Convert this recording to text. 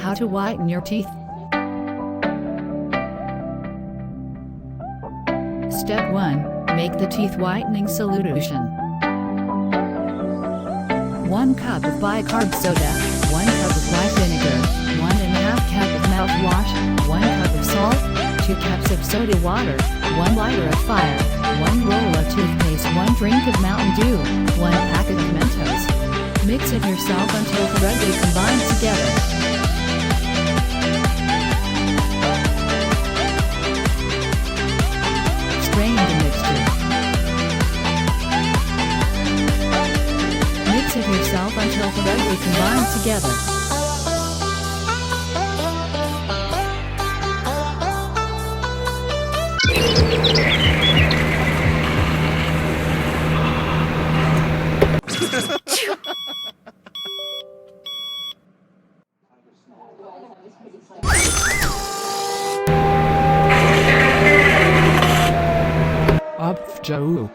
How to whiten your teeth. Step 1. Make the teeth whitening solution. 1 cup of bicarb soda, 1 cup of white vinegar, 1½ cup of mouthwash, 1 cup of salt, 2 cups of soda water, 1 lighter of fire, 1 roll of toothpaste, 1 drink of Mountain Dew, 1 packet of Mentos. Mix it yourself until thoroughly combined together. Strain the mixture. Mix it yourself until thoroughly combined together. Up, Joe.